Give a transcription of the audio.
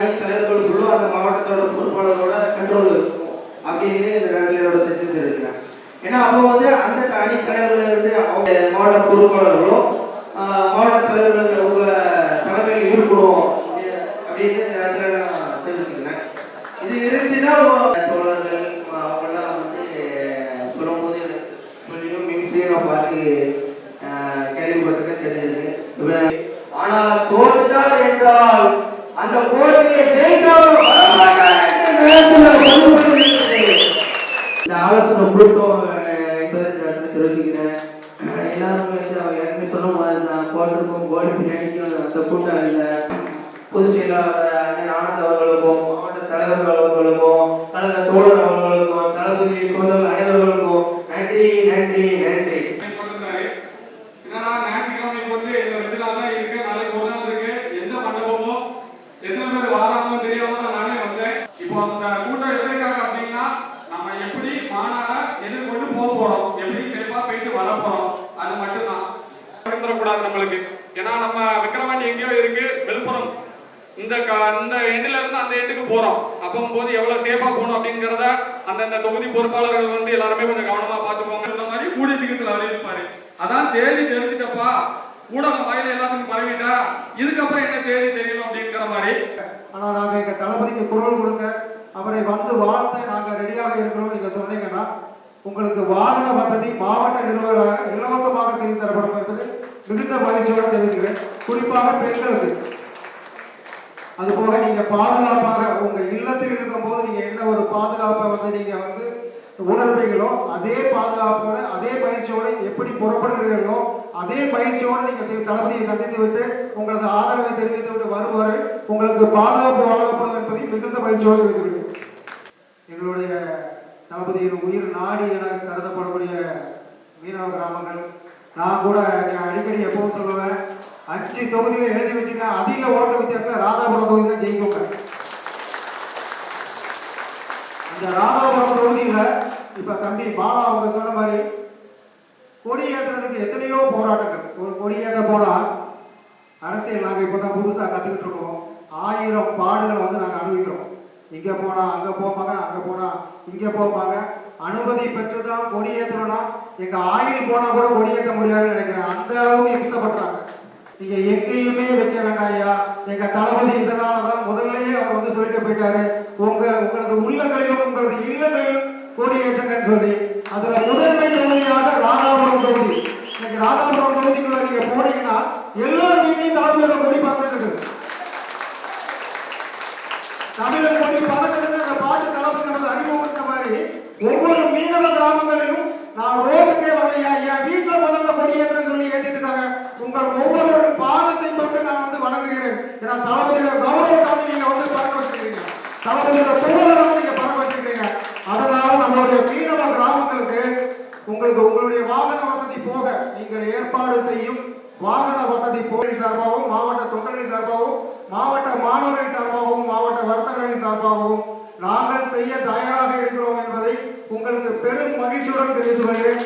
தலைவர்களுக்குள்ள அந்த மாவட்டத்தோட பொறுப்பாளரோட கண்ட்ரோல் இருக்கும் அப்படின்னு இந்த இடங்களோட செஞ்சு தெரிவிக்கிறேன். ஏன்னா அப்போ வந்து அந்த அணி தலைவர்கள் இருந்து அவங்க மாவட்ட பொறுப்பாளர்களும் மாவட்ட தலைவர்கள் உங்க தலைமையில் இருக்கணும் அப்படின்னு இந்த இடத்துல நான் தெரிவிச்சுக்கிறேன். இது இருந்துச்சுன்னா தோழர்கள் அவங்கெல்லாம் வந்து சொல்லும்போது சொல்லியும் மின்சிலையும் நான் பார்த்து கேள்விப்பட்டிருக்கேன், தெரிஞ்சது. ஆனால் தோற்றார் என்றால் அந்த போட்டியை ஜெயிக்காமல் இந்த ஆலோசனை கூட்டம் தெரிவிக்கிறேன். எல்லாரும் ஏற்கனவே சொன்ன மாதிரி தான் போட்டிருக்கோம். போடி பின்னாடிக்கும் அந்த கூட்டம் இல்லை. பொதுச் செயலாளர் ஆனந்த் அவர்களுக்கும் மாவட்ட தலைவர்கள் அவர்களுக்கும் கழக தோழர் அவர்களுக்கும் தளபதி சோழர்கள் அனைவர்களுக்கும் நன்றி நன்றி நன்றி. நம்மளுக்கு ஏன்னா நம்ம விக்கிரவாண்டி எங்கேயோ இருக்கு, விழுப்புரம் இந்த எண்ட்ல இருந்து அந்த எண்டுக்கு போறோம். அப்போ போது எவ்வளவு சேஃபா போகணும் அப்படிங்கறத அந்த தொகுதி பொறுப்பாளர்கள் வந்து எல்லாருமே கொஞ்சம் கவனமா பாத்துக்கோங்க. இந்த மாதிரி கூடிய சீக்கிரத்தில் அறிவிப்பாரு. அதான் தேதி தெரிஞ்சுட்டப்பா ஊடகம் வாயில எல்லாத்துக்கும் பரவிட்டா இதுக்கப்புறம் என்ன தேதி தெரியணும் அப்படிங்கிற மாதிரி. ஆனா நாங்க எங்க தளபதிக்கு குரல் கொடுக்க அவரை வந்து வாழ்த்த நாங்க ரெடியாக இருக்கிறோம். நீங்க சொன்னீங்கன்னா உங்களுக்கு வாகன வசதி மாவட்ட நிர்வாக இலவசமாக செய்து தரப்படும் என்பது மிகுந்த மகிழ்ச்சியோட தெரிவிக்கிறேன். குறிப்பாக பெண்களுக்கு. அதுபோக நீங்க பாதுகாப்பாக உங்க இல்லத்தில் இருக்கும் போது நீங்க என்ன ஒரு பாதுகாப்பை வந்து நீங்க வந்து உணர்வீங்களோ அதே பாதுகாப்போட அதே பயிற்சியோட எப்படி புறப்படுகிறீர்களோ அதே பயிற்சியோடு நீங்க தளபதியை சந்தித்து விட்டு உங்களது ஆதரவை தெரிவித்து விட்டு வரும் வரை உங்களுக்கு பாதுகாப்பு வழங்கப்படும் என்பதை மிகுந்த மகிழ்ச்சியோடு தெரிவிக்கிறேன். எங்களுடைய தளபதியின் உயிர் நாடி என கருதப்படக்கூடிய மீனவ கிராமங்கள் நான் கூட அடிக்கடி எப்பவும் சொல்லுவேன், 5 தொகுதிகளை எழுதி வச்சுக்க அதிக ஓட்ட வித்தியாசம் ராதாபுரம் தொகுதியில ஜெயிக்குங்க. அந்த ராதாபுரம் தொகுதியில இப்ப தம்பி பாலா அவங்க சொன்ன மாதிரி கொடி ஏற்றுறதுக்கு எத்தனையோ போராட்டங்கள். ஒரு கொடி ஏற்ற போனா அரசியல் நாங்க இப்பதான் புதுசா கத்துக்கிட்டு இருக்கோம். 1000 பாடுகளை வந்து நாங்க அனுபவிக்கிறோம். இங்க போனா அங்க போப்பாங்க, அங்க போனா இங்க போப்பாங்க. அனுமதி பெற்றுதான் கொடியேற்றணும்னா எங்க ஆயில் போனா கூட கொடியேற்ற முடியாதுன்னு நினைக்கிறேன். அந்த அளவுக்கு இம்சப்படுறாங்க. நீங்க எங்கேயுமே வைக்க வேண்டாம் ஐயா. எங்க தளபதி இதனாலதான் முதல்லயே அவர் வந்து சொல்லிட்டு போயிட்டாரு, உங்களது உள்ளங்களிலும் உங்களது இல்லங்களிலும் கொடியேற்றுங்கன்னு சொல்லி. அதுல முதன்மை தொகுதியாக ராதாபுரம் தொகுதி. இன்னைக்கு ராதாபுரம் தொகுதிக்குள்ள நீங்க போனீங்கன்னா எல்லார் வீட்லயும் தளபதியோட கொடி பார்த்துட்டு இருக்குது. தமிழர் கொடி பார்த்துட்டு அந்த பாட்டு தளபதி நமக்கு அறிமுகப்படுத்த மாதிரி ஒவ்வொரு மீனவ கிராமங்களிலும் நான் ரோட்டுக்கே வரலையா என் வீட்டுல முதல்ல கொடியேற்ற சொல்லி ஏற்றிட்டு இருக்காங்க. உங்கள் ஒவ்வொரு பாதத்தை தொட்டு நான் வந்து வணங்குகிறேன். ஏன்னா தளபதியோட கௌரவத்தை நீங்க வந்து பறக்க வச்சிருக்கீங்க, தளபதியோட புகழை நீங்க பறக்க வச்சிருக்கீங்க. அதனால நம்மளுடைய மீனவ கிராமங்களுக்கு உங்களுடைய வாகன வசதி போக நீங்கள் ஏற்பாடு செய்யும் வாகன வசதி போலி சார்பாகவும் மாவட்ட தொண்டர்களின் சார்பாகவும் மாவட்ட மாணவர்களின் சார்பாகவும் மாவட்ட வர்த்தகர்களின் சார்பாகவும் நாங்கள் செய்ய தயாராக இருக்கிறோம் என்பதை உங்களுக்கு பெரும் மகிழ்ச்சியுடன் தெரிவித்து வருகிறேன்.